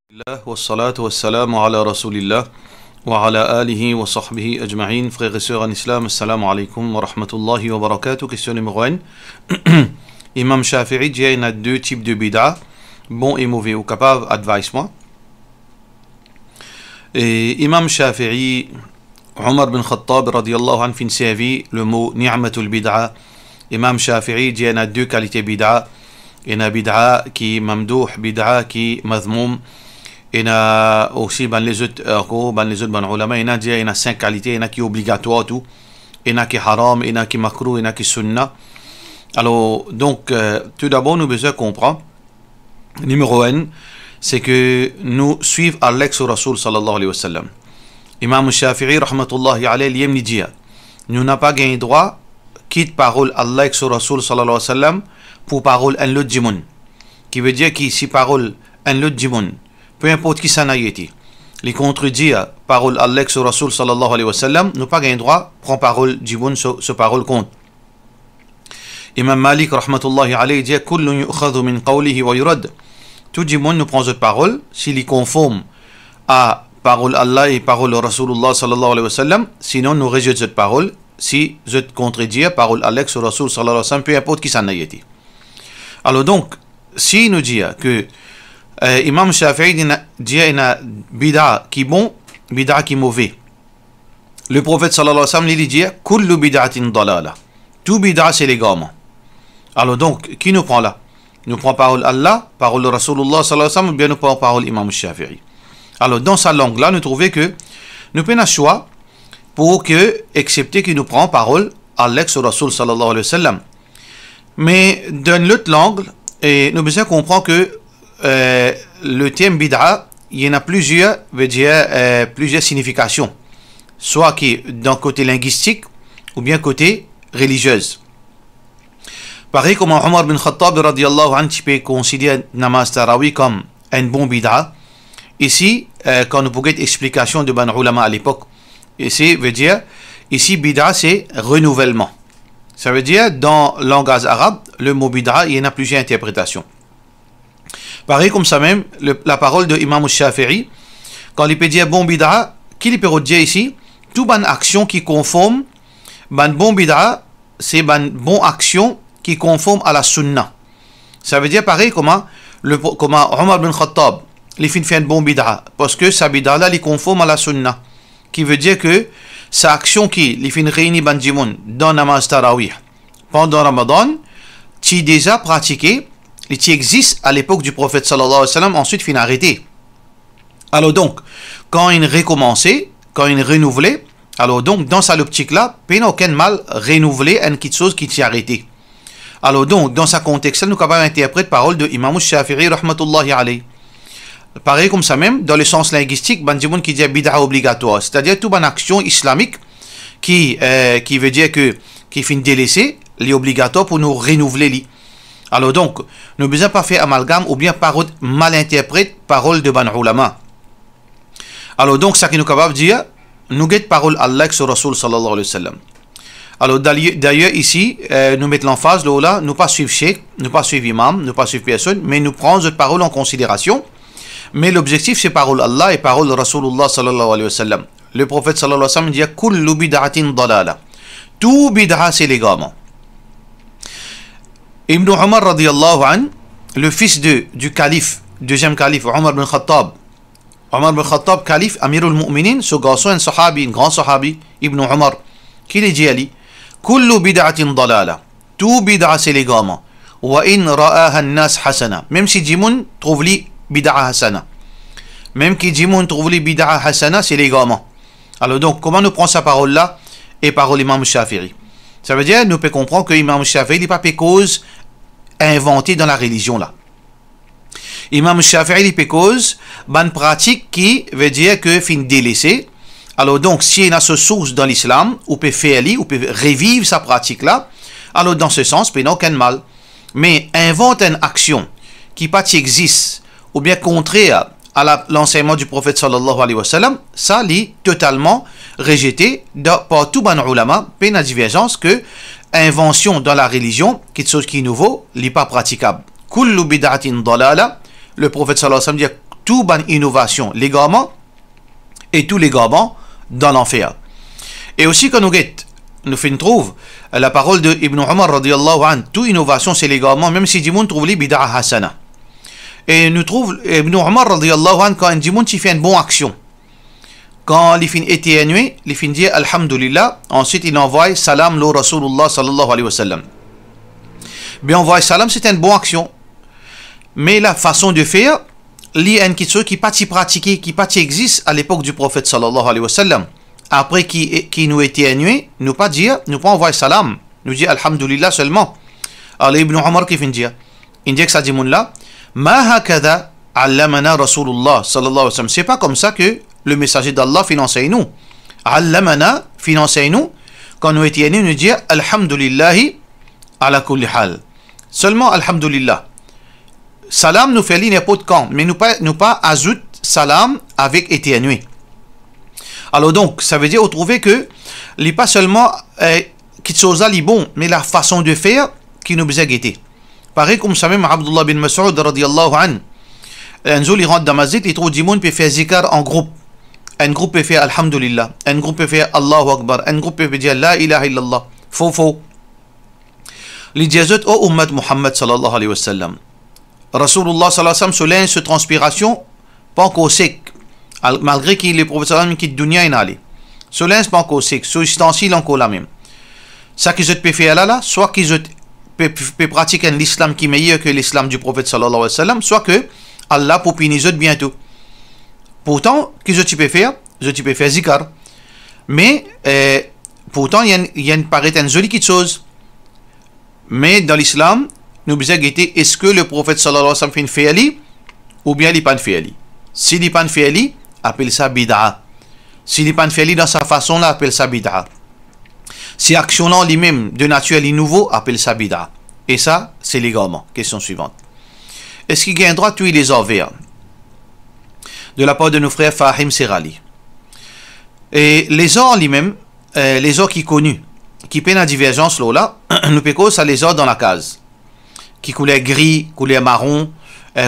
Alhamdulillah, wassalatu wassalamu ala rasulillah wa ala alihi wa sahbihi ajma'in. Frères et sœurs en islam, assalamu alaikum wa rahmatullahi wa barakatuh. Question numéro 1. Imam Shafi'i dit qu'il y a deux types de bid'a, bon et mauvais. Ou capable, advise-moi. Et Imam Shafi'i, Omar bin Khattab radiyallahu anhu fin sa vie, le mot ni'matul bid'a. Imam Shafi'i dit qu'il y a deux qualités bid'a. Il y a bid'a qui est mamdouh, bid'a qui est mazmoum. Il y a aussi les autres ulama, il y a 5 qualités, il y a qui est obligatoire tout, il y a qui est haram, il y a qui est makruh, il y a qui est sunnah. Alors donc tout d'abord nous besoin comprendre numéro 1, c'est que nous suivons Allah sur Rasoul sallallahu alayhi wa sallam. Imam Shafi'i rahmatullahi alayhi yem dit nous n'avons pas gagné droit quitte parole Allah sur Rasoul sallallahu alayhi wa sallam pour parole un l'autre djimoun, qui veut dire que si parole un l'autre djimoun, peu importe qui s'en a été, les contredire parole Allah sur Rasoul sallallahu alayhi wa sallam, nous pas gagné droit prend parole djimoun ce parole compte. Imam Malik rahmatullahi alayhi dit kullu yu'khadhu min qawlihi wa yurad. Tout djimoun nous prend cette parole s'il est conforme à parole Allah et parole Rasulullah sallallahu alayhi wa sallam, sinon nous rejetons cette parole si je contredire parole Allah sur Rasoul sallallahu alayhi wa sallam, peu importe qui s'en a été. Alors donc, si nous dit que Imam Shafi'i dit qu'il y a bid'a qui est bon, bid'a qui est mauvais. Le prophète sallallahu alayhi wa sallam il dit kullu bid'atin dalala. Tout bid'a c'est l'égarement. Alors donc, qui nous prend là? Nous prend parole Allah, parole de Rasulullah sallallahu alayhi wa sallam, ou bien nous prend parole Imam Shafi'i. Alors dans sa langue là, nous trouvons que nous prenons un choix pour que accepter qu'il nous prend parole Allah sur Rasul sallallahu alayhi wa sallam. Mais dans l'autre langue, nous besoin comprendre que le terme bid'a, il y en a plusieurs, veut dire plusieurs significations, soit qui d'un côté linguistique ou bien côté religieuse. Pareil comme Omar bin Khattab radiyallahu anhu peut considérer namaz tarawih comme un bon bid'a. Ici, quand nous pouvons explication de ban ulama à l'époque, ici veut dire ici bid'a c'est renouvellement. Ça veut dire, dans le langage arabe, le mot bid'a, il y en a plusieurs interprétations. Pareil comme ça même, la parole de Imam Shafi'i, quand il peut dire bon bid'a, qu'il peut dire ici, toute bonne action qui conforme, bon bid'a, c'est une bonne action qui conforme à la sunna. Ça veut dire pareil comment Omar bin Khattab, il fait une bon bid'a, parce que sa bid'a là, il conforme à la sunna, qui veut dire que sa action qui les fin réuni bandimoun dans namaz tarawih pendant Ramadan, qui déjà pratiqué et qui existe à l'époque du prophète sallallahu alayhi wa sallam, ensuite fin arrêté. Alors donc, quand il recommençait, quand il renouvelait, alors donc dans sa optique là, il n'y a aucun mal renouveler une petite chose qui s'est arrêté. Alors donc, dans sa contexte, nous avons interprété parole de Imam Shafi'i rahmatullahi alayhi. Pareil comme ça même, dans le sens linguistique, bandimoun qui dit bid'a obligatoire, c'est-à-dire toute bonne action islamique qui veut dire que qui finit délaissé, les obligatoire pour nous renouveler. Alors donc, nous ne besoin pas faire amalgame ou bien parole mal interprète parole de ban ulama. Alors donc, ça qui nous capable de dire, nous guette parole Allah sur Rasul sallallahu alayhi wa sallam. Alors d'ailleurs ici, nous mettons l'emphase là, nous pas suivre cheikh, nous pas suivre imam, nous pas suivre personne, mais nous prenons cette parole en considération. Mais l'objectif c'est parole Allah et parole de Rasulullah sallallahu alayhi wa sallam. Le prophète sallallahu alayhi wa sallam dit kullu bid'atin dalala. Tout bid'a c'est l'égarement. Ibn Umar radiyallahu an, le fils du calife, deuxième calife, Omar bin Khattab. Omar bin Khattab, calife, Amirul Mu'minin, ce garçon, un sahabi, un grand sahabi, Ibn Umar, qui lui dit ali, kullu bid'atin dalala. Tout bid'a c'est l'égarement. Wa in ra'aha an-nas hasana. Même si Jimoun trouve li bid'a hasana. Même qui Jimoun trouve li bid'a hasana, c'est l'égarement. Alors donc, comment nous prenons sa parole là et parole Imam Shafi'i? Ça veut dire, nous pouvons comprendre que Imam Shafi'i n'est pas cause inventée dans la religion là. Imam Shafi'i n'est cause bonne pratique qui veut dire que fin délaissé. Alors donc, si il y a ce source dans l'islam, on peut faire li, on peut revivre sa pratique là. Alors dans ce sens, il n'y a aucun mal. Mais invente une action qui pas existe ou bien contraire à l'enseignement du prophète sallallahu alayhi wa sallam, ça est totalement rejeté par tout ban ulama, peine à divergence que invention dans la religion, quelque chose qui est nouveau, n'est pas praticable. Kullu bid'atin dalala, le prophète sallallahu alayhi wa sallam dit tout ban innovation légalement et tous les légalement dans l'enfer. Et aussi quand nous trouve la parole de Ibn Omar radiyallahu anhu, toute innovation c'est légalement, même si Dimoun trouve les bid'a hasana. Et nous trouve Ibn Omar radiyallahu anhu, quand Dimoun fait une bonne action, quand il finit éternué, il finit dire alhamdulillah, ensuite il envoie salam lo Rasulullah sallallahu alayhi wa sallam. Bien envoyer salam c'est une bonne action, mais la façon de faire, il y a une chose qui pas pratiquée, qui pas existe à l'époque du prophète sallallahu alayhi wa sallam. Après qui nous éternué, nous pas dire, nous pas envoyer salam, nous dire alhamdulillah seulement. Alors Ibn Omar qui finit dire, il dit que ça dit mon là, ma hakada allamana Rasulullah sallallahu alayhi wa sallam. C'est pas comme ça que le messager d'Allah finance nous. Allamana finance nous. Quand nous éternué, nous dire alhamdulillahi ala kulli hal. Seulement alhamdulillah. Salam nous fait n'importe quand, mais nous pas ajoute salam avec éternué. Alors donc, ça veut dire au trouver que il n'est pas seulement quelque chose là, bon, mais la façon de faire qui nous besoin guetter. Pareil comme ça même Abdullah bin Mas'ud radiyallahu anhu. Un jour il rentre dans ma zikr, il trouve du monde peut faire zikr en groupe. Un groupe peut faire alhamdulillah, un groupe peut faire Allahu Akbar, un groupe peut dire la ilaha illallah. Faux. Les diazot au ummat Muhammad sallallahu alayhi wa sallam. Rasulullah sallallahu alayhi wa sallam se linge ce transpiration pas encore sec. Malgré qu'il est prophète sallallahu qui dunya in allé. Ce linge pas encore sec, ce ustensile encore la même. Ça qu'ils peut faire là, soit qu'ils peut pratiquer l'islam qui est meilleur que l'islam du prophète sallallahu alayhi wa sallam, soit que Allah pour punir bientôt. Pourtant, qu'est-ce que tu peux faire? Tu peux faire zikar. Mais, pourtant, il y a une jolie petite chose. Mais dans l'islam, nous devons guetter, est-ce que le prophète sallallahu alayhi wa sallam fait une féali ou bien il n'est pas une féali? S'il n'est pas une féali, appelle ça bid'a. S'il n'est pas une féali dans sa façon là, appelle ça bid'a. Si actionnant lui-même de nature est nouveau, appelle ça bid'a. Et ça, c'est légalement. Question suivante. Est-ce qu'il y a un droit de tuer les envers? De la part de nos frères Fahim Serali. Et les ors lui-même, les ors qui connus, qui peinent la divergence là, nous pécons ça les ors dans la case. Qui coulait gris, coulait marron,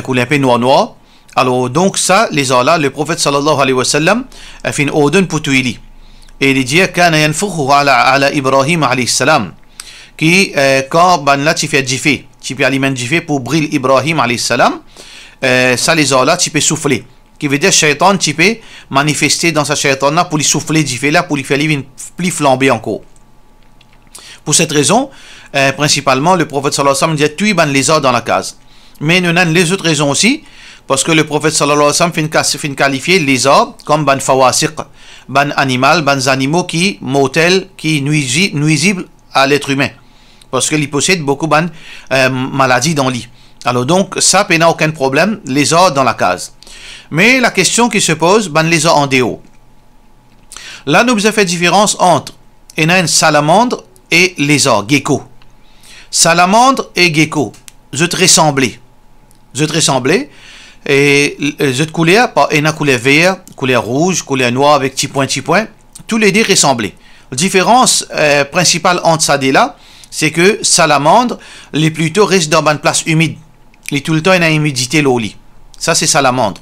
coulait un peu noir. Alors donc ça, les ors là, le prophète sallallahu alayhi wa sallam a fait une ordre pour tuer. Et il dit kana yanfukhu ala Ibrahim alayhi salam. Qui quand ban là tu fais jifé, tu peux alimenter jifé pour briller Ibrahim alayhi salam, ça les ors là tu peux souffler. Qui veut dire shaitan tu peux manifester dans sa shaitan là pour lui souffler jifé là pour lui faire plus flamber encore. Pour cette raison, principalement le prophète sallallahu alayhi wa sallam dit tuer ban les ors dans la case. Mais nous avons les autres raisons aussi. Parce que le prophète sallallahu alayhi wa sallam fait qualifier les arbres comme ban fawasiq, ban animal, ban animaux qui mortels, qui nuisibles à l'être humain. Parce qu'il possède beaucoup de maladies dans l'île. Alors donc, ça n'a aucun problème, les arbres dans la case. Mais la question qui se pose, ban les arbres en déo. Là, nous avons fait différence entre une salamandre et les arbres, gecko. Salamandre et gecko, je te ressemblais. Et cette couleur, une couleur vert, couleur rouge, couleur noire avec petit point, tous les deux ressemblent. La différence principale entre ça et là, c'est que salamandre, les plutôt restent dans une place humide. Les tout le temps, il y a une humidité au lit. Ça, c'est salamandre.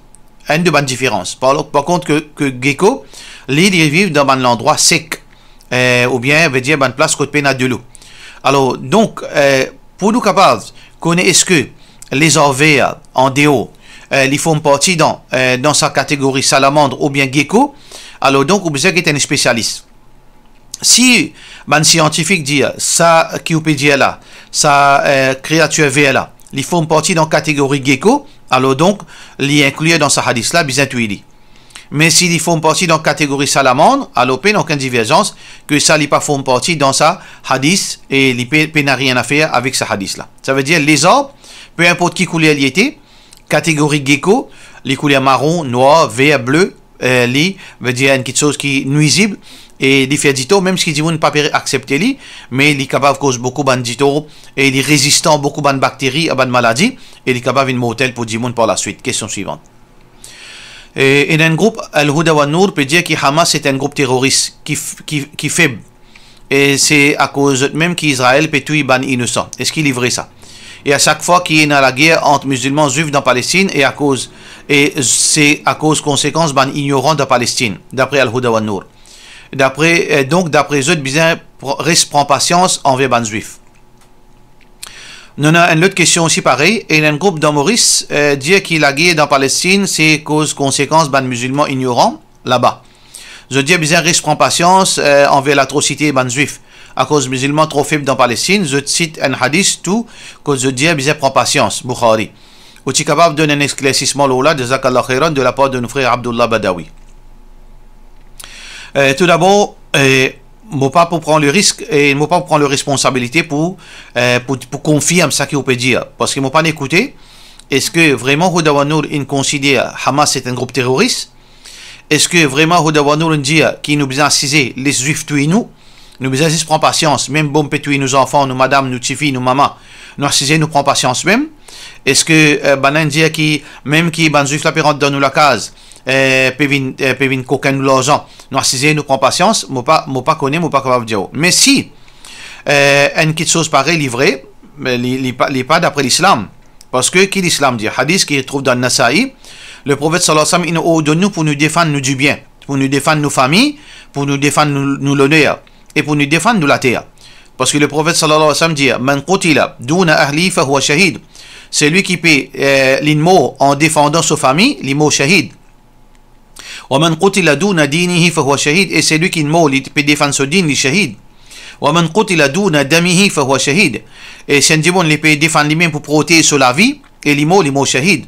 Une de bonne différence. Par contre, que gecko, ils vivent dans un endroit sec. Ou bien, veut dire, une place côté pénal de l'eau. Alors, donc, pour nous capables, connaître est-ce que les orvers en déo, ils font partie dans sa catégorie salamandre ou bien gecko, alors donc, vous avez un spécialiste. Si un scientifique dit ça, qui peut dire là, sa créature vert là, ils font partie dans la catégorie gecko, alors donc, ils incluent dans sa hadith là, bien tuili. Mais s'ils font partie dans la catégorie salamandre, alors il n'y a aucune divergence que ça n'est pas font partie dans sa hadith et il n'a rien à faire avec sa hadith là. Ça veut dire les arbres, peu importe qui couleur il était, catégorie gecko, les couleurs marron, noir, vert, bleu, li veut dire quelque chose qui est nuisible et les fait dito, même si ils ne pas accepter li, mais il est capable de causer beaucoup de dito et il est résistant à beaucoup de bactéries, à de maladies et il est capable de mortel pour du monde par la suite. Question suivante. Et un groupe Al-Huda wa Nour peut dire que Hamas est un groupe terroriste qui faible et c'est à cause même qu'Israël peut tuer ban innocent. Est-ce qu'il est vrai ça? Et à chaque fois qu'il y a la guerre entre musulmans juifs dans Palestine, et c'est à cause conséquence ban ignorant de Palestine, d'après Al-Huda wa Nour. Donc d'après eux, bien prend patience envers ban juif. Nous avons une autre question aussi pareil. Et un groupe d'humoristes dit que la guerre dans Palestine, c'est cause conséquence ban musulmans ignorants là-bas. Je dis bien prend patience envers l'atrocité ban juif. À cause musulmans trop faibles dans Palestine, je cite un hadith tout que je dis bien prend patience. Bukhari. Ou tu es capable de donner un éclaircissement là, jazakallah khairan, de la part de nos frères Abdullah Badawi. Tout d'abord, moi pas pour prendre le risque et moi pas pour prendre la responsabilité pour confirmer ça qu'il peut dire, parce que moi pas écouté. Est-ce que vraiment Huda wa Nour considère Hamas est un groupe terroriste? Est-ce que vraiment Huda wa Nour dit qu'il nous besoin assiser les juifs tuer nous besoin juste prendre patience, même bon peut tuer nos enfants, nos madames, nos filles, nos mamans, nous assiser nous prend patience même? Est-ce que banan dit qui même qui ban juif la rentre dans nous la case pévin coquin nous l'argent nous assiser nous prend patience, moi pas connaît, moi pas capable de dire. Mais si une petite chose pareille livrée, mais pas d'après l'islam, parce que qui l'islam dit, hadith qui trouve dans Nasaï, le prophète sallallahu alayhi wa sallam il nous ordonne pour nous défendre nous du bien, pour nous défendre nos familles, pour nous défendre nous l'honneur et pour nous défendre de la terre. Parce que le prophète sallallahu alayhi wa sallam dit man qutila duna ahli fa huwa shahid, c'est lui qui paie l'immo en défendant sa famille, l'immo shahid. ومن قتل دون دينه فهو شهيد, et c'est lui qui peut défendre son dîne, il shahid. ومن قتل دون دمه فهو شهيد, et c'est un peut défendre lui-même pour protéger sur la vie, et l'immo shahid.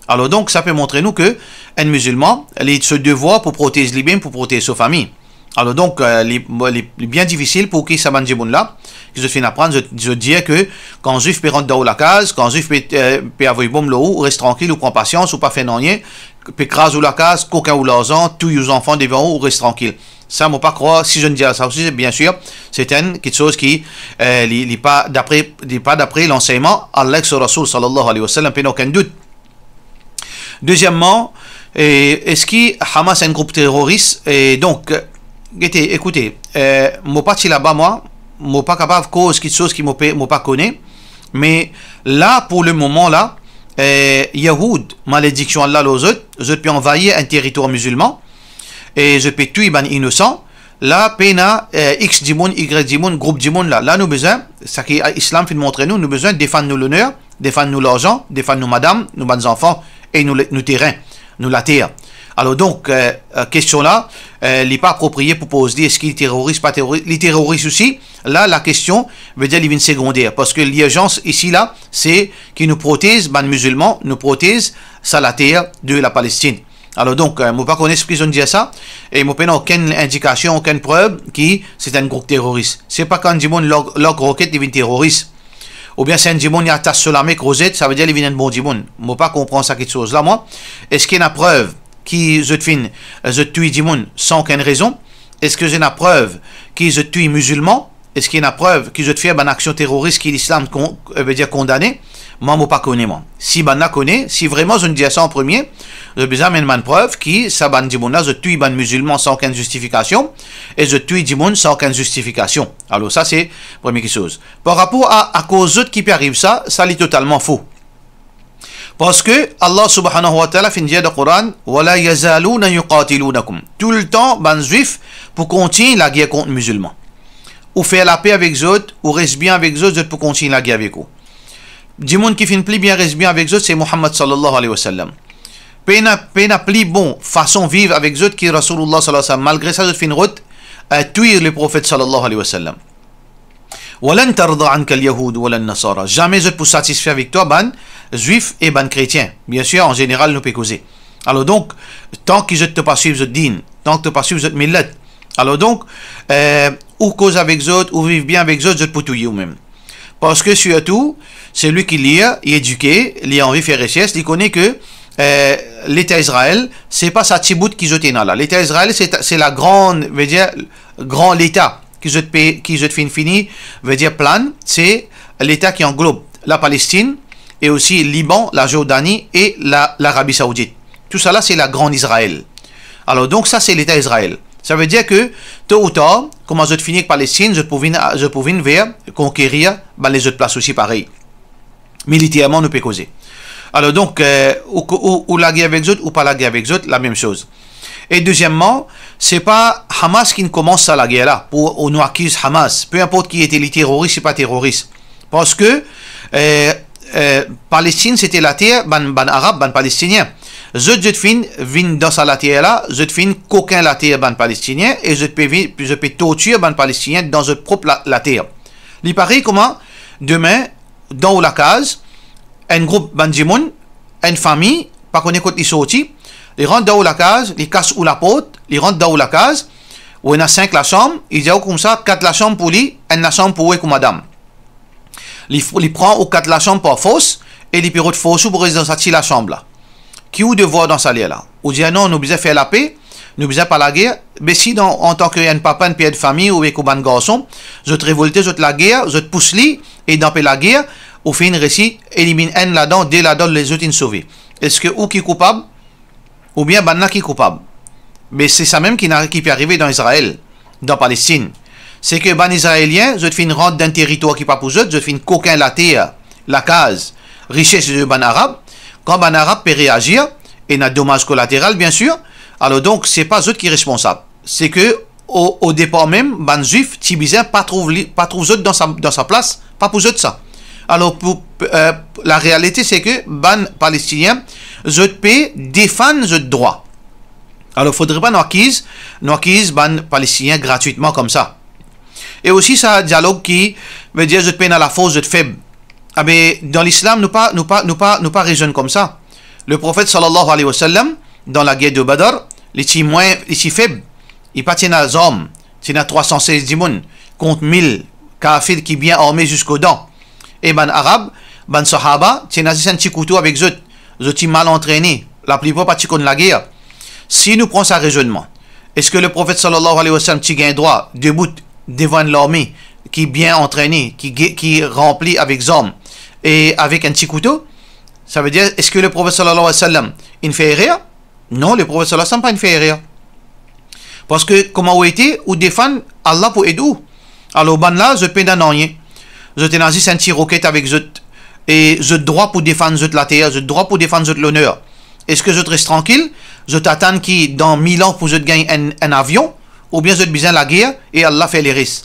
Alors donc ça peut montrer nous que un musulman il se devoir pour protéger lui-même, pour protéger sa famille. Alors donc il est bien difficile pour qui ça ban là que je finis apprendre, je dis que quand juif peut rentrer dans la case, quand juif peut avoir une bombe là ou reste tranquille ou prend patience ou pas faire rien, peut craser la case, coquin ou l'argent, tous les enfants devant ou reste tranquille. Ça moi pas croire, si je ne dis ça aussi bien sûr, c'est quelque chose qui n'est pas d'après l'enseignement Allah sur Rasul sallallahu alayhi wa sallam, aucun doute. Deuxièmement, est-ce que Hamas est un groupe terroriste? Et donc écoutez, moi pas là-bas moi pas capable de cause quelque chose qui moi pas connaît, mais là pour le moment là Yahoud, malédiction Allah aux autres, je peux envahir un territoire musulman et je peux tuer ban innocent. Là pena X dimon, Y dimon, groupe dimon là nous besoin, ça qui l'islam fait montrer nous besoin de défendre l'honneur, défendre nous l'argent, défendre nos madames, nos bons enfants et nos terrains, nous la terre. Alors donc, question là, il n'est pas approprié pour poser est-ce qu'il est terroriste, pas terroriste. Les terroristes aussi, là, la question veut dire qu'il est secondaire. Parce que l'urgence ici, là, c'est qu'ils nous protègent, les musulmans, nous protègent, ça la terre de la Palestine. Alors donc, je ne pas connaître ce qu'ils ont dit ça, et je n'ai pas aucune indication, aucune preuve que c'est un groupe terroriste. Ce n'est pas quand Dimon leur roquette devient terroriste. Ou bien c'est un Dimon qui attache sur la mec rosette, ça veut dire qu'il vient un bon Dimon. Je ne pas comprendre ça, quelque chose là, moi. Est-ce qu'il y a une preuve qui je tue Dimon sans aucune raison? Est-ce que j'ai une preuve qui je tue musulman? Est-ce qu'il y a une preuve qui je fais une action terroriste qui l'islam veut dire condamné? Moi, je ne pas connais moi. Si je connais, si vraiment je ne dis ça en premier, je besoin d'une preuve qui ça ban Dimon là, je tue ban musulman sans aucune justification et je tue Dimon sans aucune justification. Alors ça c'est la première chose. Par rapport à cause d'autres qui peut arriver ça est totalement faux. Parce que Allah subhanahu wa ta'ala fin dire dans le Coran wala yazaluna yuqatilunakum, tout le temps ban juif pour continuer la guerre contre les musulmans ou faire la paix avec eux autres ou reste bien avec eux autres pour continuer la guerre avec eux. Du monde qui fin plus bien reste bien avec eux autres c'est Muhammad sallallahu alayhi wa sallam. Pena plus bon façon vivre avec eux autres qui Rasulullah sallallahu alayhi wa sallam, malgré ça je fin route à tuer le prophète sallallahu alayhi wa sallam. Walan tarda anka al-yahud wala an-nasara, jamais je peux satisfaire avec toi ban juif et ban chrétien. Bien sûr en général nous peut causer. Alors donc tant que je te pas suivre votre dîne, tant que tu pas suivre votre millet, alors donc ou cause avec eux ou vivre bien avec eux je peux tuer ou même. Parce que surtout c'est lui qui lit, il est éduqué, il a envie de faire recherche, il connaît que l'État Israël c'est pas sa tibout qui jetait là. L'État Israël c'est la grande, veut dire grand l'État qui je te fini veut dire plan, c'est l'État qui englobe la Palestine et aussi le Liban, la Jordanie et l'Arabie Saoudite. Tout ça là c'est la grande Israël. Alors donc ça c'est l'État Israël. Ça veut dire que tôt ou tard, comment je te finis avec Palestine, je pouvais vers conquérir les autres places aussi pareil. militairement nous peut causer. Alors donc, ou la guerre avec eux, ou pas la guerre avec eux, la même chose. Et deuxièmement, c'est pas Hamas qui ne commence à la guerre là, pour on nous accuse Hamas, peu importe qui était les terroristes, c'est pas terroriste. Parce que Palestine c'était la terre, ban arabe, ban palestinien. Je fin vin dans sa la terre là, je fin qu'aucun la terre ban palestinien, et je peux torturer ban palestinien dans je propre la terre. Il paraît comment, demain, dans la case, un groupe bandimoun, une famille, pas qu'on écoute les sorties, ils rentrent dans la case, ils cassent ou la porte, ils rentrent dans la case, où il y a 5 la chambre, ils disent comme ça, 4 la chambre pour lui, 1 la chambre pour lui comme madame. Ils prennent ou 4 la chambre pour force, et ils peuvent force pour rester dans cette la chambre là. Qui ou devoir dans sa lière là? Ou dire non, nous besoin faire la paix, nous besoin pas la guerre, mais si en tant que un papa, un père de famille ou un garçon, je te révolte, je te la guerre, je te pousse li, et dans la guerre, au fin de récit, élimine un là-dedans, dès là-dedans, les autres, ils sont sauvés. Est-ce que ou qui est coupable, ou bien Banna qui est coupable? Mais c'est ça même qui peut arriver dans Israël, dans Palestine. C'est que ban Israélien, je te fais une rente d'un territoire qui n'est pas pour eux, je te fais une coquin la terre, la case, richesse de ban arabe. Quand ban arabe peut réagir, et il y a dommage collatéral, bien sûr, alors donc, c'est pas eux qui est responsable. C'est que, au départ même, ban juif, Tibizien, pas trouve eux dans sa place, pas pour eux de ça. Alors, la réalité, c'est que ban palestinien, je peux défendre ce droit. Alors, il ne faudrait pas nous acquise ban palestinien gratuitement comme ça. Et aussi, ça un dialogue qui veut dire je te peine à la force, je te faible. Ah, mais dans l'islam, nous pas raisonnons comme ça. Le prophète sallallahu alayhi wa sallam, dans la guerre de Badr, les petits faibles, il pas tient à hommes, tient à 316 dimoun, contre 1000 kafirs qui bien armés jusqu'aux dents. Et ban arabe, ban sahaba, tient à un petit couteau avec eux, eux mal entraînés, la plupart pas contre la guerre. Si nous prenons ça raisonnement, est-ce que le prophète sallallahu alayhi wa sallam tient droit debout devant l'armée qui est bien entraînée, qui remplit avec hommes et avec un petit couteau? Ça veut dire, est-ce que le prophète sallallahu alayhi wa sallam il fait rien? Non, le prophète sallallahu alayhi wa sallam pas fait rien. Parce que comment on était, ou défendre Allah pour aider. Alors ban là, je peux dans rien. Je t'ai nazi un petit roquette avec je et je droit pour défendre je la terre, je droit pour défendre je l'honneur. Est-ce que je te reste tranquille? Je t'attends qui dans 1000 ans pour je te gagne un avion, ou bien je te besoin la guerre et Allah fait les risques.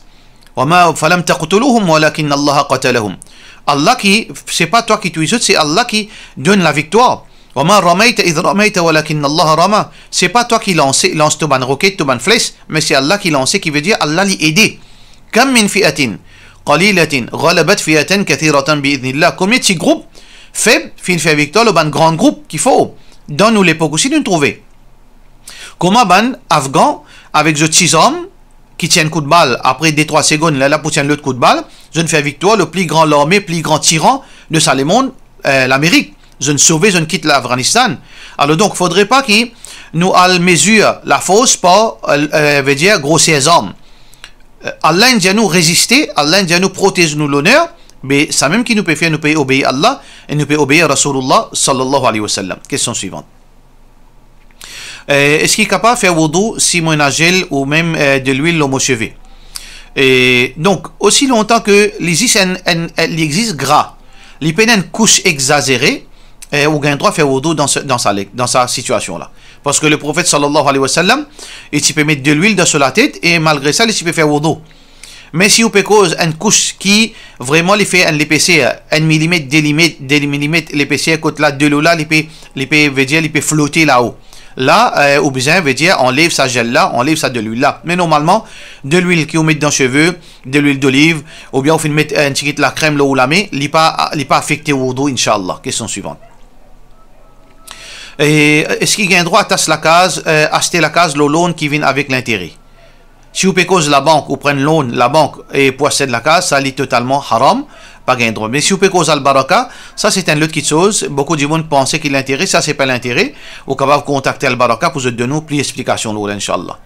Allah qui, c'est pas toi qui tues, c'est Allah qui donne la victoire. C'est pas toi qui lance ton ban roquette, ton ban flèche, mais c'est Allah qui lance, qui veut dire Allah l'y aider. Comme min fi'atin qalilatin ghalabat fi'atan kathiratan bi'idhnillah. Combien de petits groupes faibles fin fait victoire le ban grand groupe qu'il faut dans nous l'époque aussi de nous trouver. Comment ban afghan avec ce 6 hommes qui tiennent coup de balle après des 3 secondes là pour tiendre l'autre coup de balle, je ne fais victoire le plus grand l'armée, plus grand tyran de ça le monde, l'Amérique. Je ne sauve, je ne quitte l'Afghanistan. Alors donc, il ne faudrait pas qu'il nous mesure la force pour, veut dire, grossir les hommes. Allah dit nous résister, Allah dit nous protéger nous l'honneur, mais ça même qui nous peut faire, nous peut obéir Allah et nous peut obéir Rasulullah sallallahu alayhi wa sallam. Question suivante. Est-ce qu'il est capable de faire wudu si mon gel ou même de l'huile au cheveux? Et donc, aussi longtemps que l'existe gras, il peut une couche exagérée, ou gain droit faire wudu dans sa situation là. Parce que le prophète sallallahu alayhi wa sallam, il peut mettre de l'huile sur la tête et malgré ça, il peut faire wudu. Mais si vous peut cause une couche qui vraiment lui fait l'épaisseur, 1 mm, 2 mm l'épaisseur côté là de l'eau là, il peut flotter là-haut. Là, ou bien veut dire enlève sa gel là, enlève sa de l'huile là. Mais normalement, de l'huile qui vous met dans les cheveux, de l'huile d'olive, ou bien vous mettre un petit la crème là où la met, il n'est pas affecté au wudu, Inch'Allah. Question suivante. Est-ce qu'il y a un droit à acheter la case, le loan qui vient avec l'intérêt? Si vous payez la banque, ou prenez loan, la banque et possède la case, ça est totalement haram, pas gain droit. Mais si vous payez al baraka, ça c'est un autre chose. Beaucoup de monde pensent qu'il l'intérêt, ça c'est pas l'intérêt. Vous pouvez contacter al baraka pour vous donner plus d'explications, Inch'Allah.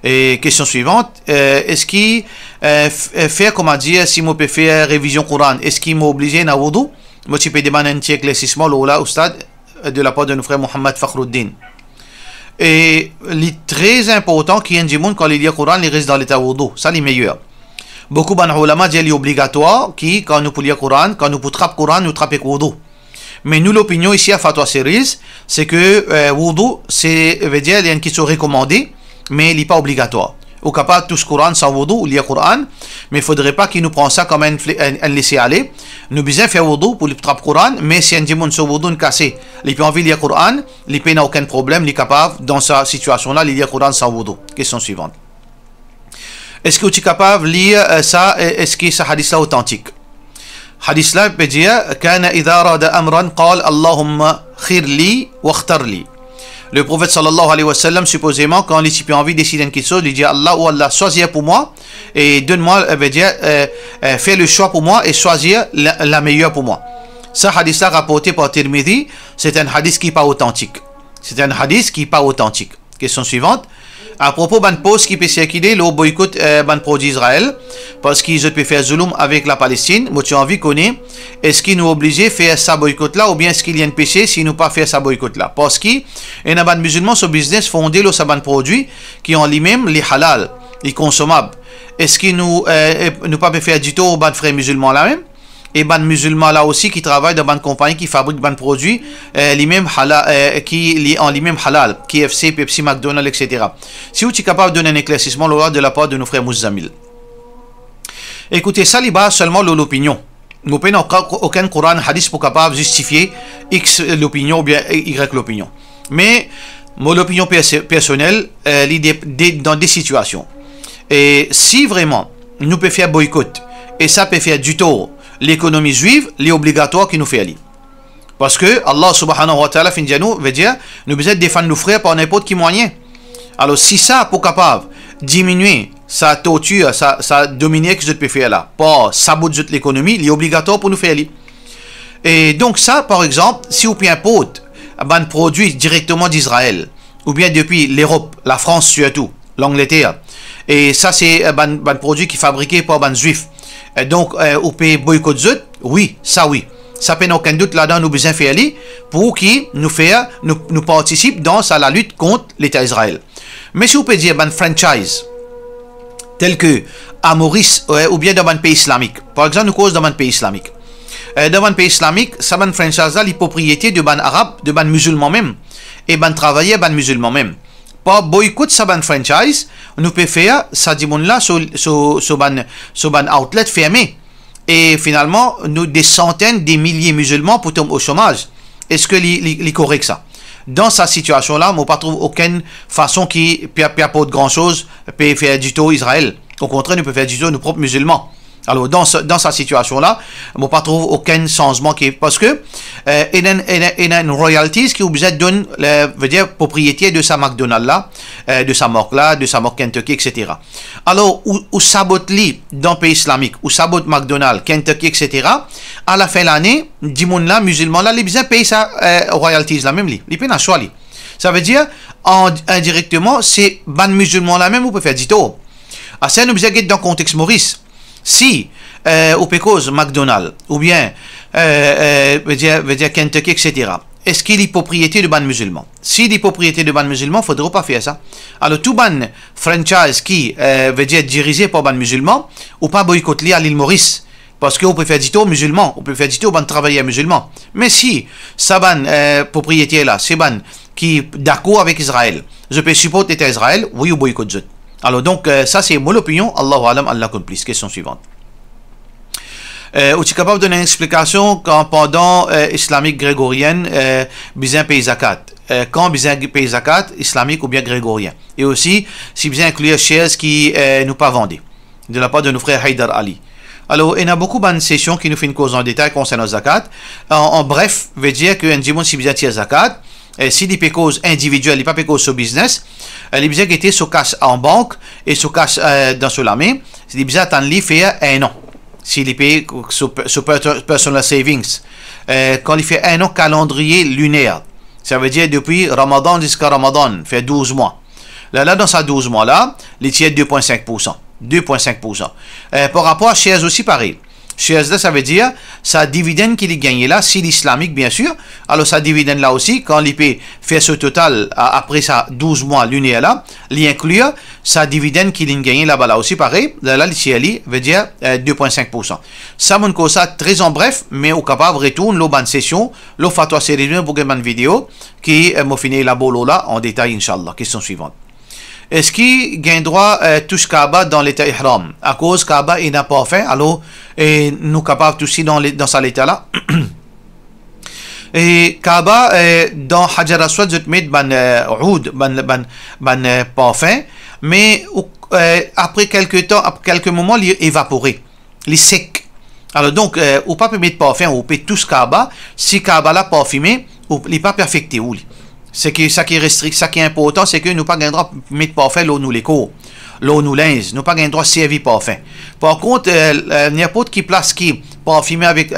Et question suivante, est-ce qu'il faire, comment dire, si vous pouvez faire révision Coran, est-ce qu'il m'a obligé à wudu? Moi, je peux demander un petit éclaircissement, au stade de la part de nos frères Mohamed Fakhruddin. Et il est très important qu'il y ait un monde quand il y a Coran, il reste dans l'état wudu. Ça, c'est meilleur. Beaucoup de ulama disent qu'il est obligatoire qui, quand nous pouvons lire le Coran, quand nous pouvons traper le Coran, nous traper le wudu. Mais nous, l'opinion ici à Fatwa Series, c'est que wudu, c'est, veut dire, il y a une question recommandée, mais il n'est pas obligatoire. Ou capable tout ce Coran sans wudu, ou lire le Coran, mais il ne faudrait pas qu'il nous prenne ça comme un laisser-aller. Nous besoin faire wudu pour le traper le Coran, mais si un démon sur wudu cassé, il peut envie de lire le Coran, il n'a aucun problème, il est capable, dans sa situation-là, de lire le Coran sans wudu. Question suivante. Est-ce que tu es capable de lire ça? Est-ce que ce hadith-là est authentique? Hadith là peut dire كان إذا أراد أمرا قال اللهم خير لي واختر لي. Le prophète sallallahu alayhi wa sallam, supposément, quand les types ont envie de décider quelque chose, il dit Allah ou Allah, choisis pour moi et donne-moi, veut dire, fais le choix pour moi et choisir la meilleure pour moi. Ce hadith là rapporté par Tirmidhi, c'est un hadith qui n'est pas authentique. C'est un hadith qui n'est pas authentique. Question suivante. À propos de pause qui peut circuler, le boycott ban produit Israël, parce qu'ils peuvent faire zulum avec la Palestine. Moi, tu as envie de connaître, est-ce qu'ils nous obligent de faire ça boycott là, ou bien est-ce qu'il y a un péché si nous pas faire ça boycott là? Parce qu'il y a des musulmans sur business fondé le saban produit qui ont lui-même les halal, les consommables. Est-ce qu'ils nous pas faire du tout aux ban frères musulmans là même? Et ban musulmans là aussi qui travaillent dans ban compagnie qui fabriquent ban produits lui-même halal, qui en lui-même halal, KFC, Pepsi, McDonald's, etc. Si vous êtes capable de donner un éclaircissement de la part de nos frères Mouzamil. Écoutez, ça n'est pas seulement l'opinion. Nous n'avons aucun Coran, hadith pour capable de justifier X l'opinion ou bien Y l'opinion. Mais mon opinion personnelle, dans des situations. Et si vraiment nous pouvons faire boycott et ça peut faire du tort l'économie juive, les obligatoire qui nous fait aller. Parce que Allah subhanahu wa ta'ala veut dire nous besoin de défendre nos frères par n'importe qui moyen. Alors si ça pour capable diminuer sa torture, sa dominer que je peux faire là, pour saboter l'économie, il est obligatoire pour nous faire aller. Et donc ça par exemple, si vous importe un produit directement d'Israël, ou bien depuis l'Europe, la France surtout, l'Angleterre, et ça c'est un produit qui est fabriqué par un juif. Donc, on peut boycotter, oui, ça oui. Ça peut aucun doute là-dedans, nous besoin faire aller pour qui nous participe dans la lutte contre l'État d'Israël. Mais si on peut dire un franchise, tel que à Maurice ou bien dans un pays islamique, par exemple, nous cause dans un pays islamique. Dans un pays islamique, ça un franchise là, les propriétés de ban arabe, de ban musulman même, et ban travailleur, ban musulman même. Par boycott ça ban franchise, nous pouvons faire ça dit là sur ban outlet fermé et finalement nous des centaines des milliers de musulmans pour tomber au chômage. Est-ce que c'est correct ça? Dans cette situation là, on ne trouve aucune façon qui peut apporter grand chose peut faire du tout Israël. Au contraire, nous pouvons faire du tout nos propres musulmans. Alors dans cette situation là, on ne trouve aucun changement qui parce que il y a une royalties qui oblige de donner veut dire propriété de sa McDonald's là, de sa marque là, de sa marque Kentucky, etc. Alors où sabote dans le pays islamique, où sabote McDonald's, Kentucky, etc. À la fin de l'année, du monde là, musulman là, les besoin payer sa royalties là même les peine à choix. Ça veut dire indirectement c'est ban musulman là même on peut faire du tout. À ça nous besoin dans le contexte Maurice. Si au Pécose, McDonald's ou bien veut dire Kentucky, etc. Est-ce qu'il est propriété de ban musulman? S'il est propriété de ban musulman, il ne faudrait pas faire ça. Alors tout ban franchise qui veut dire dirigé par ban musulman ou pas boycotter à l'île Maurice. Parce qu'on peut faire du tout musulman, on peut faire du tout ban travailleur musulman. Mais si sa ban propriété là, c'est ban qui est d'accord avec Israël, je peux supporter l'État Israël, oui ou boycott. Alors donc, ça c'est mon opinion. Allahu alam, Allah complice. Question suivante. Tu es capable de donner une explication quand pendant islamique grégorienne, bien paye zakat. Quand bien paye zakat, islamique ou bien grégorien. Et aussi, si bien inclure shares qui nous pas vendus. De la part de nos frères Haïdar Ali. Alors, il y a beaucoup de sessions qui nous font une cause en détail concernant zakat. En bref, veut dire que un dimanche si bien tire zakat, si les causes individuelles, les pas causes sur business, les biens qui étaient sur cash en banque et sur cash dans sur la main, les biens attendent les faire un an. Si les payent sur personal savings, quand il fait un an calendrier lunaire, ça veut dire depuis Ramadan jusqu'à Ramadan, fait 12 mois. Là, dans ces 12 mois-là, les tiers 2,5%. 2,5%. Par rapport à shares aussi pareil. Shazda, ça veut dire sa dividende qu'il gagne là, si l'islamique bien sûr. Alors sa dividende là aussi, quand l'IP fait ce total après ça 12 mois l'une là, l'inclut sa dividende qu'il gagne là-bas là aussi pareil, là l'ici veut dire 2,5%. Ça mon cause ça très en bref, mais au capable retourne l'au bonne session, l'au fatwa série pour une bonne vidéo qui m'a fini la bolo là en détail inchallah. Question suivante. Est-ce qu'il gagne droit touche Kaaba dans l'état ihram? À cause Kaaba il n'a pas fait, alors nous capables toucher dans cet état-là. Et Kaaba dans Hajar Aswad je te mets ban oud ban pas fait, mais après quelques temps, après quelques moments, il est évaporé, il est sec. Alors donc ou pas peut mettre pas fin, ou peut toucher Kaaba si Kaaba là pas fumé, ou il n'est pas perfecté ou c'est que ça qui est restrict, ça qui est important, c'est que nous pas gain droit mettre parfait l'eau nous les cours, l'eau nous linge, nous pas gain droit servir parfait. Par contre, n'importe qui place qui parfumé avec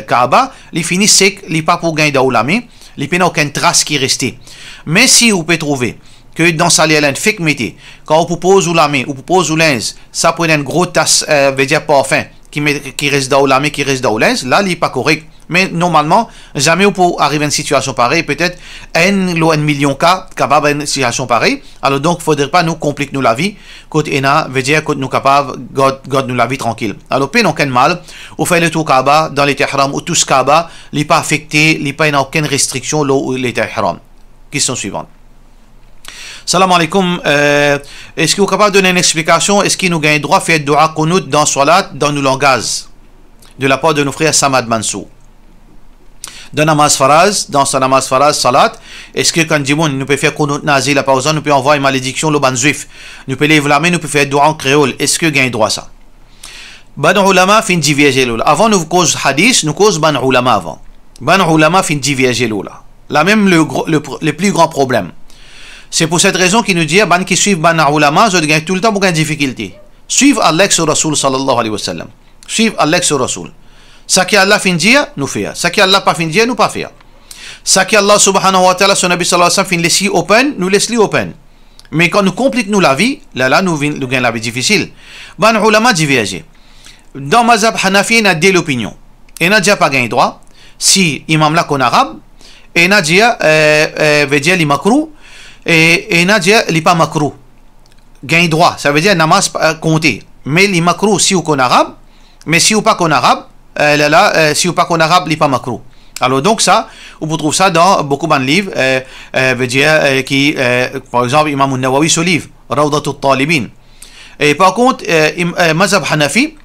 Kaaba, il finit sec, il pas pour gain d'eau la main, il n'a aucune trace qui est restée. Mais si vous pouvez trouver que dans sa lienne fait mettez, quand vous pose ou la main, ou pose ou linge, ça prend une grosse tasse, veut dire parfum qui reste d'eau la main, qui reste d'eau linge, là il n'est pas correct. Mais normalement, jamais on peut arriver à une situation pareille, peut-être un million de cas capable d'une situation pareille. Alors donc, il ne faudrait pas nous compliquer nous la vie. Quand on veut dire que nous capables, God nous la vie tranquille. Alors, pas aucun mal. On fait le tout Kaaba dans l'état ihram ou tout ce Kaaba, il n'est pas affecté, il n'y a aucune restriction dans l'état ihram. Question suivante. Salam alaikum. Est-ce que vous êtes capable de donner une explication? Est-ce qu'il nous gagne droit à faire dua qunut dans Salat, dans nos langages? De la part de nos frères Samad Mansour. Dans namaz faraz, dans sa namaz faraz, salat, est-ce que quand nous peut faire qunut nazi la pause, nous peut envoyer une malédiction le ban juif, nous peut lever la main, nous peut faire dua en créole, est-ce que gagne droit ça? Ban ulama fin diverger là. Avant nous cause hadith, nous cause ban ulama avant. Ban ulama fin diverger là. Là même le plus grand problème. C'est pour cette raison qu'il nous dit ban qui suivent ban ulama, je gagne tout le temps pour gagner difficulté. Suivre Allah sur Rasul sallallahu alayhi wa sallam. Suivre Allah sur Rasul. Ça qui Allah fin dire, nous faire. Ça qui Allah pas fin dire, nous pas faire. Ça qui Allah subhanahu wa ta'ala, son Nabi sallallahu alayhi wa sallam fin laisser open, nous laisse open. Mais quand nous compliquons nous la vie, là nous gagnons la vie difficile. Ban ulama diverger. Dans mazhab Hanafi, il y a deux opinions. Il n'a déjà pas gagné droit. Si imam là qu'on arabe, et il n'a déjà veut dire li makrou, et il n'a déjà li pas makrou. Gagne droit, ça veut dire namaz compter. Mais li makrou si ou qu'on arabe, mais si ou pas qu'on arabe, si ou pas qu'on arabe, il n'est pas makrou. Alors donc ça, on peut trouver ça dans beaucoup de livres, veut dire qui, par exemple, Imam al-Nawawi ce livre, Rawdatul Talibin. Et par contre, mazhab Hanafi,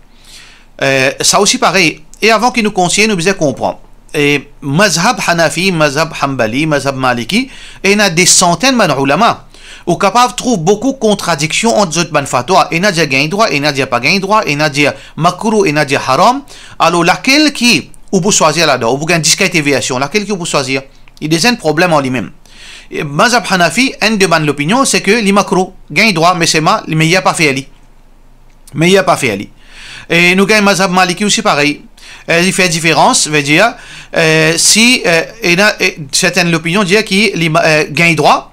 ça aussi pareil. Et avant qu'il nous conseille, nous devons comprendre. Et mazhab Hanafi, mazhab Hanbali, mazhab Maliki, et il y a des centaines de ulama. Ou capable trouve beaucoup de contradictions entre les ban fatwa. Il y a déjà gagné droit, il y a déjà pas gagné droit, il y a déjà makrou, il y a déjà haram. Alors laquelle qui ou pour choisir là-dedans, ou pour gagner disqualification, laquelle qui ou pour choisir? Il y a des problèmes en lui-même. Mazhab Hanafi, un de l'opinion, c'est que les makrou gagne droit, mais c'est mal, mais il n'y a pas fait ali. Mais il n'y a pas fait ali. Et nous gagnons mazhab Maliki aussi pareil. Il fait différence, veut dire si il y a certaines l'opinion dit qu'il gagne droit.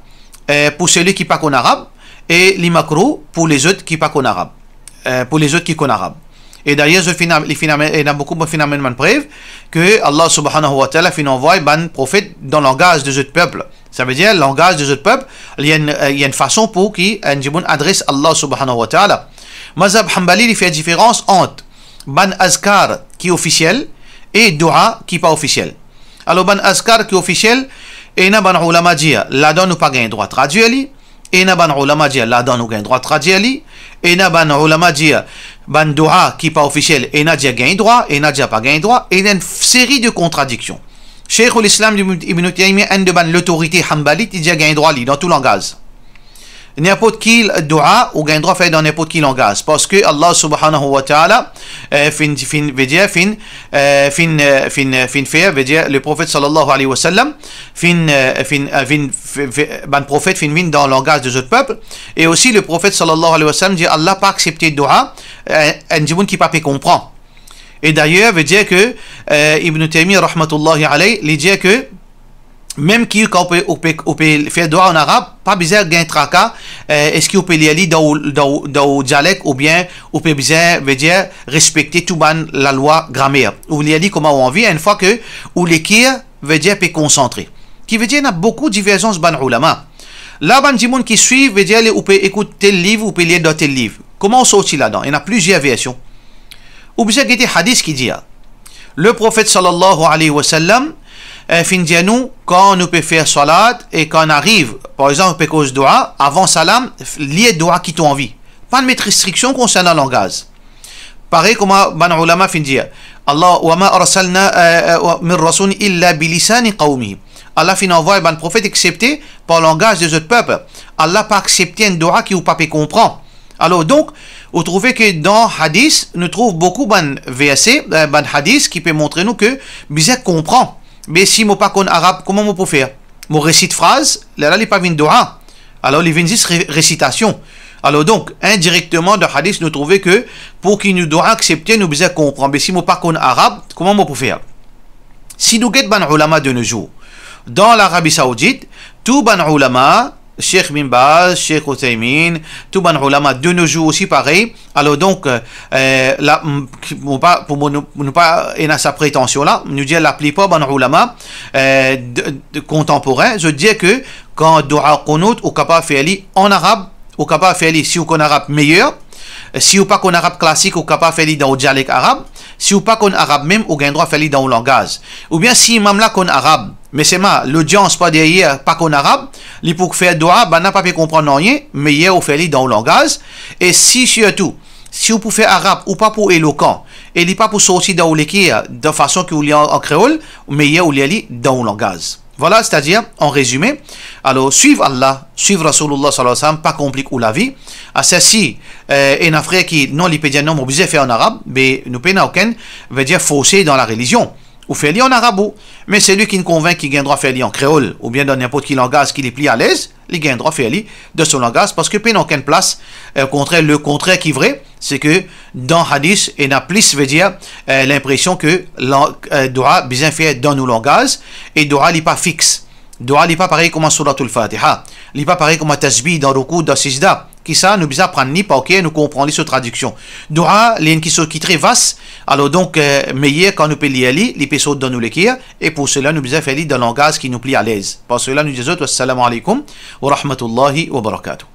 Pour celui qui parle en arabe et l'imakro pour les autres qui parlent en arabe. Pour les autres qui parlent en arabe. Et d'ailleurs, il y a beaucoup de phénomènes de preuve que Allah subhanahu wa ta'ala envoie un prophète dans le langage des autres peuples. Ça veut dire, le langage des autres peuples, il y a une façon pour qui un adresse Allah subhanahu wa ta'ala. Mazhab Hanbali, il fait la différence entre ban azkar qui est officiel et dua qui n'est pas officiel. Alors, ban azkar qui est officiel, et na ban ulama dia la don nous pas gain droit traduire li, et na ban ulama dia la don nous gain droit traduire li, et na ban ulama dia ban dua qui pas officiel et na dia gain droit et na dia pas gain droit, et une série de contradictions. Cheikh l'Islam Ibn Taymiyyah un de ban l'autorité hanbalite il dia gain droit li dans tout langage. N'importe qui dua ou gain droit fait dans n'importe qui langage parce que Allah subhanahu wa ta'ala fin faire veut dire le prophète sallallahu alayhi wa sallam ban prophète fin dans le langage des autres peuples et aussi le prophète sallallahu alayhi wa sallam dit Allah pas accepté dua un djibun qui pas peut comprendre et d'ailleurs veut dire que Ibn Taymiyyah rahmatullahi alayhi il dit que même qui on peut faire dua en arabe, pas besoin de tracas est-ce que vous pouvez aller dans le dialecte ou bien vous pouvez bien veut dire respecter tout ban la loi grammaire ou vous aller comment on vit une fois que ou l'écrire veut dire peut concentrer qui veut dire il y a beaucoup de divergences ban ulama là ban monde qui suit veut dire vous pouvez écouter tel livre ou pouvez lire dans tel livre comment on sortit là-dedans il y en a plusieurs versions ou bien il y a des hadiths qui disent le prophète sallallahu alayhi wa sallam nous quand nous peut faire salat et quand on arrive par exemple on peut cause dua avant salam lier dua qui t'ont envie pas de mettre restriction concernant le langage pareil comme ban ulama fin dire Allah wa ma arsalna min rasul illa bilisani qawmihi Allah fin envoie ban prophète excepté par le langage des autres peuples Allah pas accepté une dua qui ou pas peut comprendre alors donc vous trouvez que dans hadith nous trouve beaucoup ban verset ban hadith qui peut montrer nous que bien comprend mais si moi pas qu'on arabe comment on peut faire mon récite phrase là il pas vient dua alors il vient juste récitation alors donc indirectement dans hadith nous trouvons que pour qu'il nous doit accepter nous besoin comprendre mais si moi pas qu'on arabe comment on peut faire si nous guette ban ulama de nos jours dans l'Arabie Saoudite tout ban ulama Cheikh Bin Baz, Cheikh Uthaymin, tout ban ulama de nos jours aussi pareil. Alors donc, là, pour ne pas être à sa prétention là, nous dire la plupart ban ulama contemporains, je dis que quand dua qunut ou capable faire en arabe, ou capable faire si ou qu'on arabe meilleur, si ou pas qu'on arabe classique ou capable faire dans le dialecte arabe, si ou pas qu'on arabe même ou gain droit faire dans le langage, ou bien si même là qu'on arabe mais c'est ma l'audience pas derrière pas qu'on arabe li pour faire dua ben n'a pas pu comprendre rien mais hier on fait dans le langage et si surtout si vous pouvez faire arabe ou pas pour éloquent et li pas pour sortir dans l'écrire de façon que vous lit en créole mais hier on lit dans le langage voilà c'est-à-dire en résumé alors suivre Allah suivre Rasulullah sallallahu alayhi wa sallam pas complique ou la vie à ceci et un frère qui non li peut dire non on obligé faire en arabe mais nous pas aucun veut dire fausser dans la religion ou faire en arabo, mais c'est lui qui nous convainc qu'il gagne droit faire en créole ou bien dans n'importe quel langage qu'il est plus à l'aise, il gagne droit faire de son langage parce que pas dans aucune place. Au contraire, le contraire qui est vrai, c'est que dans hadith, il y a plus veut dire l'impression que doit bien faire dans nos langages et doit n'est pas fixe. Doa n'est pas pareil comme suratul Fatiha, n'est pas pareil comme tasbih dans ruku dans sijda. Qui ça nous besoin prendre ni pas ok nous comprendre les traductions. Doa les qui très vaste. Alors donc meilleur quand nous peut lire les personnes dans nous l'écrire et pour cela nous besoin faire dans le langage qui nous plie à l'aise. Pour cela nous disons assalamu alaikum wa rahmatullahi wa barakatuh.